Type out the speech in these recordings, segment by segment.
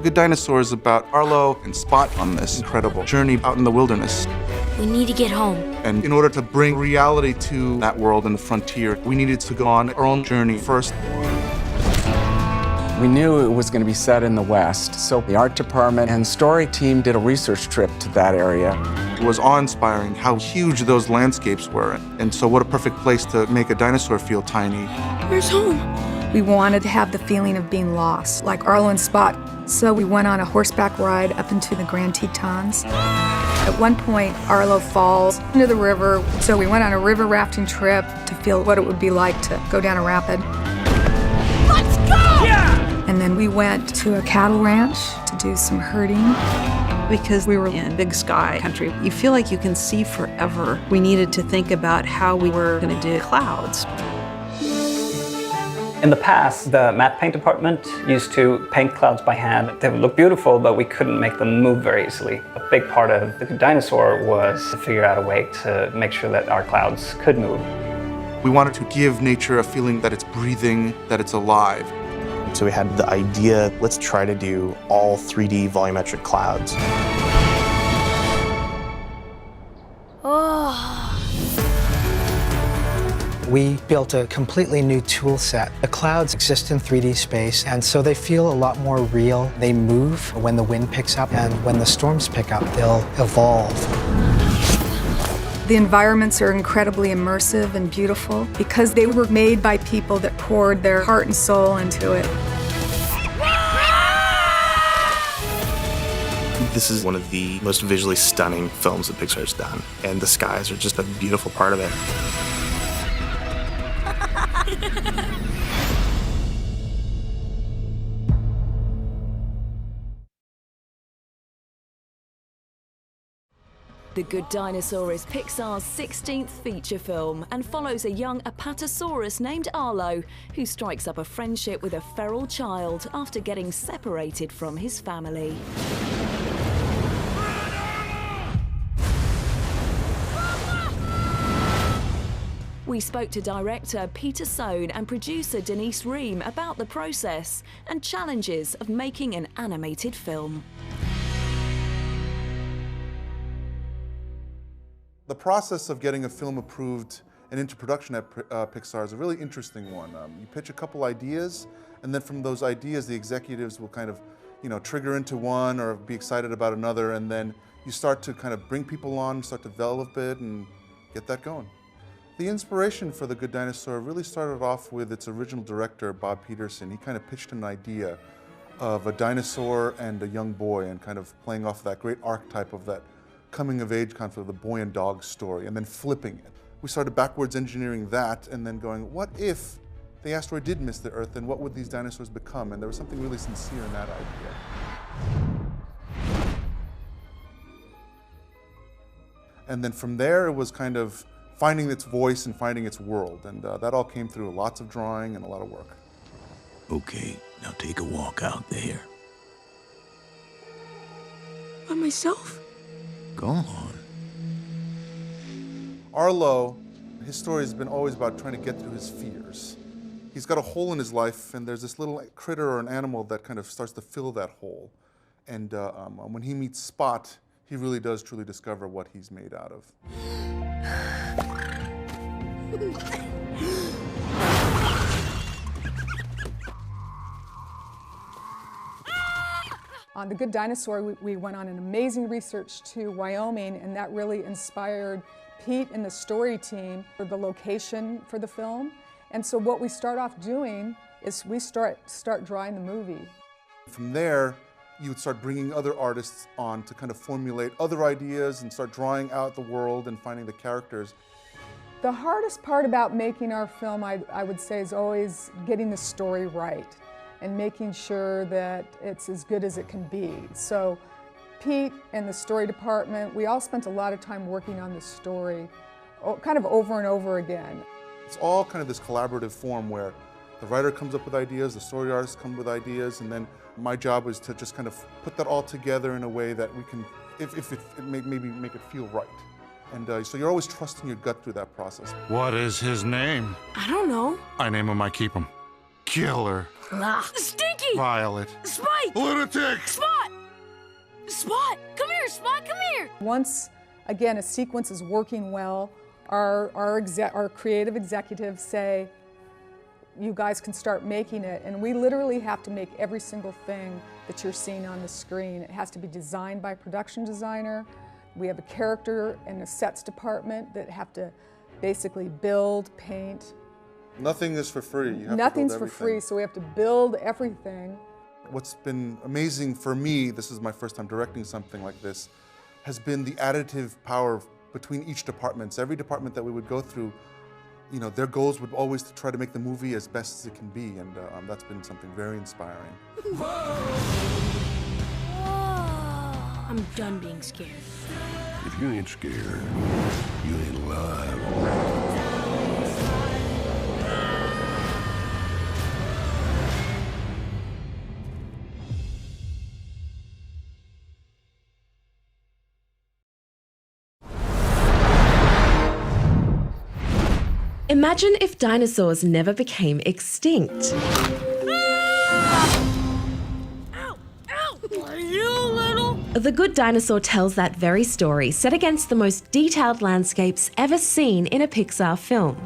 Good Dinosaur is about Arlo and Spot on this incredible journey out in the wilderness. We need to get home. And in order to bring reality to that world and the frontier, we needed to go on our own journey first. We knew it was going to be set in the West, so the art department and story team did a research trip to that area. It was awe-inspiring how huge those landscapes were, and so what a perfect place to make a dinosaur feel tiny. Where's home? We wanted to have the feeling of being lost, like Arlo and Spot. So we went on a horseback ride up into the Grand Tetons. At one point, Arlo falls into the river, so we went on a river rafting trip to feel what it would be like to go down a rapid. Let's go! Yeah! And then we went to a cattle ranch to do some herding. Because we were in big sky country, you feel like you can see forever. We needed to think about how we were going to do clouds. In the past, the matte paint department used to paint clouds by hand. They would look beautiful, but we couldn't make them move very easily. A big part of The Good Dinosaur was to figure out a way to make sure that our clouds could move. We wanted to give nature a feeling that it's breathing, that it's alive. So we had the idea, let's try to do all 3D volumetric clouds. We built a completely new tool set. The clouds exist in 3D space, and so they feel a lot more real. They move when the wind picks up, and when the storms pick up, they'll evolve. The environments are incredibly immersive and beautiful because they were made by people that poured their heart and soul into it. This is one of the most visually stunning films that Pixar's done, and the skies are just a beautiful part of it. The Good Dinosaur is Pixar's 16th feature film and follows a young Apatosaurus named Arlo who strikes up a friendship with a feral child after getting separated from his family. We spoke to director Peter Sohn and producer Denise Ream about the process and challenges of making an animated film. The process of getting a film approved and into production at Pixar is a really interesting one. You pitch a couple ideas, and then from those ideas, the executives will kind of, trigger into one or be excited about another, and then you start to kind of bring people on, start to develop it, and get that going. The inspiration for The Good Dinosaur really started off with its original director, Bob Peterson. He kind of pitched an idea of a dinosaur and a young boy, and kind of playing off that great archetype of that coming-of-age conflict of the boy and dog story, and then flipping it. We started backwards engineering that, and then going, what if the asteroid did miss the Earth, and what would these dinosaurs become? And there was something really sincere in that idea. And then from there, it was kind of finding its voice and finding its world, and that all came through lots of drawing and a lot of work. Okay, now take a walk out there. By myself? Go on. Arlo, his story has been always about trying to get through his fears. He's got a hole in his life, and there's this little critter or an animal that kind of starts to fill that hole. And when he meets Spot, he really does truly discover what he's made out of. On The Good Dinosaur, we went on an amazing research to Wyoming, and that really inspired Pete and the story team for the location for the film. And so what we start off doing is we start drawing the movie. From there, you would start bringing other artists on to kind of formulate other ideas and start drawing out the world and finding the characters. The hardest part about making our film, I would say, is always getting the story right and making sure that it's as good as it can be. So Pete and the story department, we all spent a lot of time working on the story, kind of over and over again. It's all kind of this collaborative form where the writer comes up with ideas, the story artists come with ideas, and then my job was to just kind of put that all together in a way that we can, maybe make it feel right. And so you're always trusting your gut through that process. What is his name? I don't know. I name him, I keep him. Killer. Stinky! Violet. Spike! Lunatic! Spot! Spot! Come here, Spot, come here! Once, again, a sequence is working well, our creative executives say, you guys can start making it, and we literally have to make every single thing that you're seeing on the screen. It has to be designed by a production designer. We have a character and a sets department that have to basically build, paint. Nothing is for free. You have Nothing's to build for free, so we have to build everything. What's been amazing for me, this is my first time directing something like this, has been the additive power between each department. So every department that we would go through, you know, their goals would always to try to make the movie as best as it can be, and that's been something very inspiring. I'm done being scared. If you ain't scared, you ain't alive. Imagine if dinosaurs never became extinct. Ow! Ow! Are you little? The Good Dinosaur tells that very story, set against the most detailed landscapes ever seen in a Pixar film.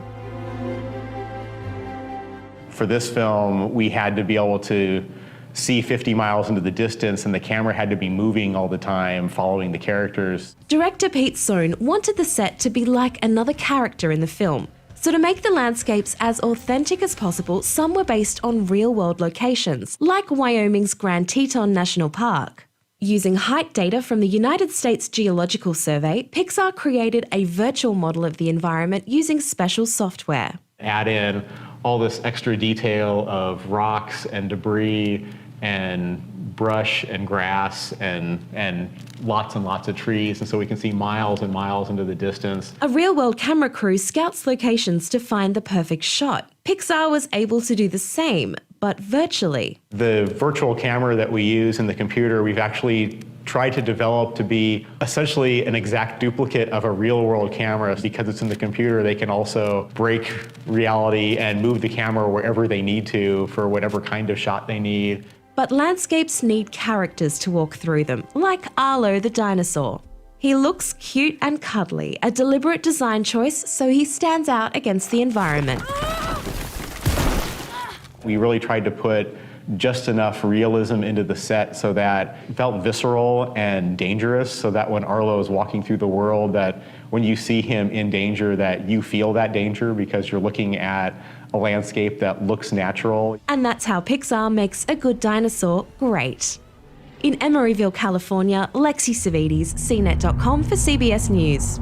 For this film, we had to be able to see 50 miles into the distance, and the camera had to be moving all the time, following the characters. Director Pete Sohn wanted the set to be like another character in the film. So to make the landscapes as authentic as possible, some were based on real-world locations, like Wyoming's Grand Teton National Park. Using height data from the United States Geological Survey, Pixar created a virtual model of the environment using special software. Add in all this extra detail of rocks and debris and brush and grass and lots of trees, and so we can see miles and miles into the distance. A real-world camera crew scouts locations to find the perfect shot. Pixar was able to do the same, but virtually. The virtual camera that we use in the computer, we've actually tried to develop to be essentially an exact duplicate of a real-world camera. Because it's in the computer, they can also break reality and move the camera wherever they need to for whatever kind of shot they need. But landscapes need characters to walk through them, like Arlo the dinosaur. He looks cute and cuddly, a deliberate design choice so he stands out against the environment. We really tried to put just enough realism into the set so that it felt visceral and dangerous, so that when Arlo is walking through the world, that when you see him in danger, that you feel that danger because you're looking at a landscape that looks natural. And that's how Pixar makes A Good Dinosaur great. In Emeryville, California, Lexi Savides, CNET.com for CBS News.